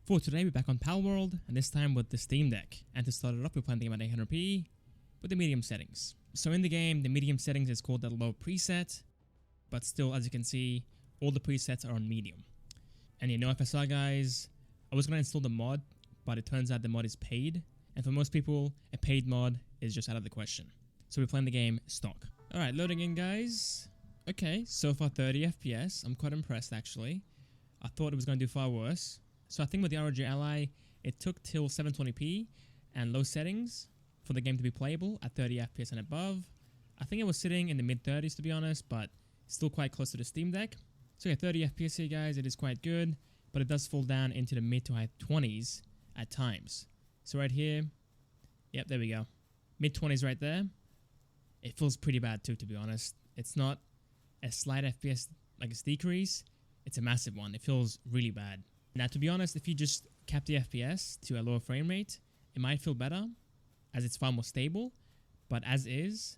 For today, we're back on Palworld, and this time with the Steam Deck. And to start it off, we're playing the game at 800p with the medium settings. So in the game, the medium settings is called the low preset, but still, as you can see, all the presets are on medium. And you know, FSR guys, I was going to install the mod, but it turns out the mod is paid. And for most people, a paid mod is just out of the question. So we're playing the game stock. Alright, loading in guys. Okay, so far 30 FPS. I'm quite impressed actually. I thought it was going to do far worse. So I think with the ROG Ally, it took till 720p and low settings for the game to be playable at 30 FPS and above. I think it was sitting in the mid 30s to be honest, but still quite close to the Steam Deck. So yeah, 30 FPS here guys, it is quite good, but it does fall down into the mid to high 20s at times. So right here, yep, there we go. Mid 20s right there. It feels pretty bad too, to be honest. It's not a slight FPS like it's decrease, it's a massive one. It feels really bad. Now to be honest, if you just cap the FPS to a lower frame rate, it might feel better as it's far more stable, but as is,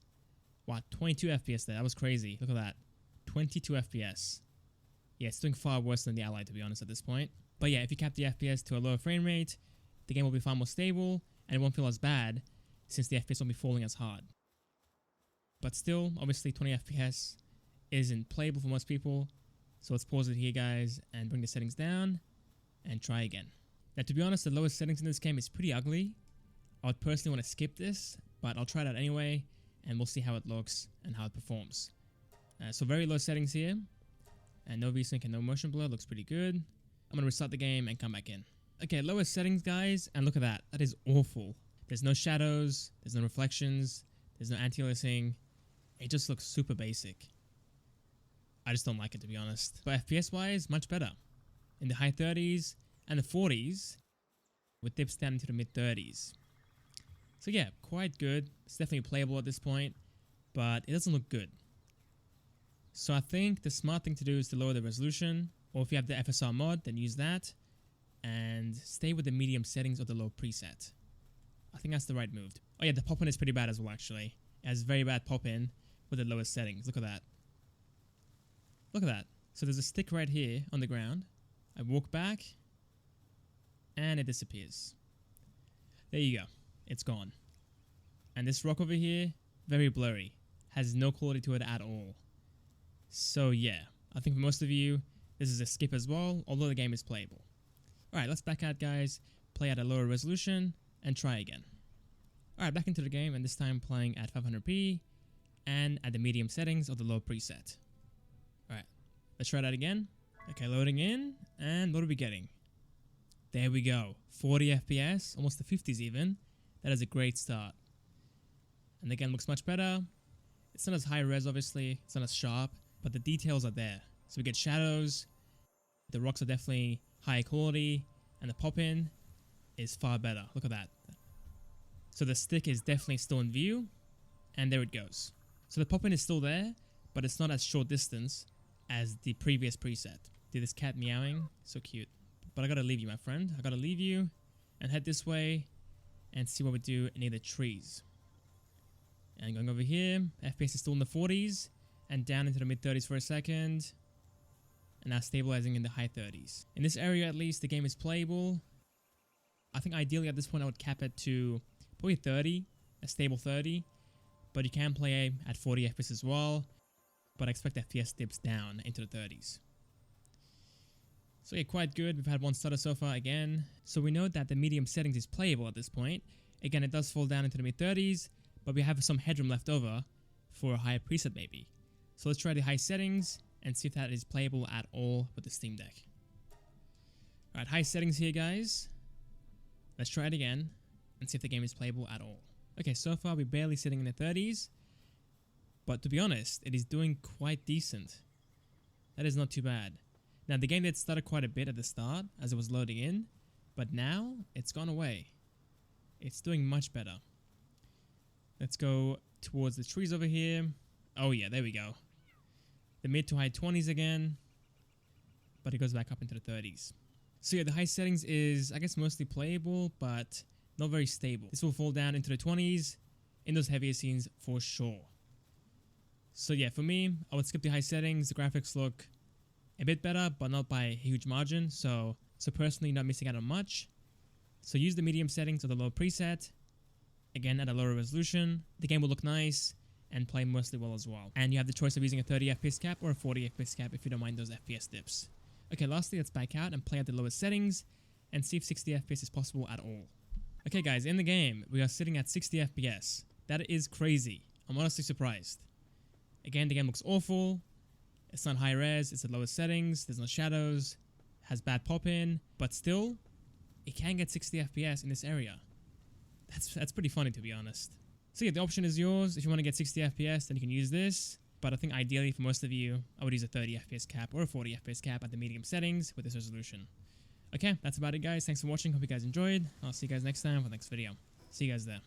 wow, 22 FPS there, that was crazy, look at that, 22 FPS. Yeah, it's doing far worse than the Ally to be honest at this point. But yeah, if you cap the FPS to a lower frame rate, the game will be far more stable and it won't feel as bad since the FPS won't be falling as hard. But still, obviously 20 FPS isn't playable for most people, so let's pause it here guys and bring the settings down and try again. Now to be honest, the lowest settings in this game is pretty ugly. I would personally want to skip this, but I'll try it out anyway and we'll see how it looks and how it performs. So very low settings here, and no VSync and no motion blur, looks pretty good. I'm going to restart the game and come back in. Okay, lowest settings guys, and look at that, that is awful. There's no shadows, there's no reflections, there's no anti-aliasing, it just looks super basic. I just don't like it to be honest. But FPS wise, much better. In the high 30s and the 40s with dips down into the mid 30s. So yeah, quite good. It's definitely playable at this point, but it doesn't look good. So I think the smart thing to do is to lower the resolution, or if you have the FSR mod, then use that and stay with the medium settings or the low preset. I think that's the right move. Oh yeah, the pop-in is pretty bad as well actually. It has very bad pop-in with the lowest settings. Look at that. Look at that. So there's a stick right here on the ground. I walk back and it disappears. There you go. It's gone. And this rock over here, very blurry. Has no quality to it at all. So yeah, I think for most of you, this is a skip as well, although the game is playable. Alright, let's back out guys, play at a lower resolution, and try again. Alright, back into the game, and this time playing at 500p, and at the medium settings of the low preset. Alright, let's try that again. Okay, loading in, and what are we getting? There we go, 40 FPS, almost the 50s even. That is a great start. And again, looks much better. It's not as high res obviously, it's not as sharp, but the details are there. So we get shadows, the rocks are definitely high quality, and the pop-in is far better. Look at that. So the stick is definitely still in view, and there it goes. So the pop-in is still there, but it's not as short distance as the previous preset. Dude, this cat meowing, so cute. But I gotta leave you, my friend. I gotta leave you and head this way and see what we do near the trees. And going over here, FPS is still in the 40s and down into the mid 30s for a second. And now stabilizing in the high 30s. In this area at least, the game is playable. I think ideally at this point I would cap it to probably 30, a stable 30. But you can play at 40 FPS as well. But I expect FPS dips down into the 30s. So yeah, quite good. We've had one stutter so far again. So we know that the medium settings is playable at this point. Again, it does fall down into the mid 30s, but we have some headroom left over for a higher preset maybe. So let's try the high settings and see if that is playable at all with the Steam Deck. Alright, high settings here guys. Let's try it again and see if the game is playable at all. Okay, so far we're barely sitting in the 30s. But to be honest, it is doing quite decent. That is not too bad. Now the game did stutter quite a bit at the start as it was loading in, but now it's gone away. It's doing much better. Let's go towards the trees over here. Oh yeah, there we go. The mid to high 20s again, but it goes back up into the 30s. So yeah, the high settings is I guess mostly playable, but not very stable. This will fall down into the 20s in those heavier scenes for sure. So yeah, for me, I would skip the high settings. The graphics look a bit better, but not by a huge margin, so So personally, not missing out on much. So use the medium settings or the low preset. Again, at a lower resolution, the game will look nice and play mostly well as well. And you have the choice of using a 30 FPS cap or a 40 FPS cap if you don't mind those FPS dips. Okay, lastly, let's back out and play at the lowest settings and see if 60 FPS is possible at all. Okay guys, in the game, we are sitting at 60 FPS. That is crazy. I'm honestly surprised. Again, the game looks awful. It's not high res, it's at lowest settings, there's no shadows, has bad pop-in, but still, it can get 60 FPS in this area. That's pretty funny, to be honest. So yeah, the option is yours. If you want to get 60 FPS, then you can use this. But I think ideally for most of you, I would use a 30 FPS cap or a 40 FPS cap at the medium settings with this resolution. Okay, that's about it guys. Thanks for watching. Hope you guys enjoyed. I'll see you guys next time for the next video. See you guys there.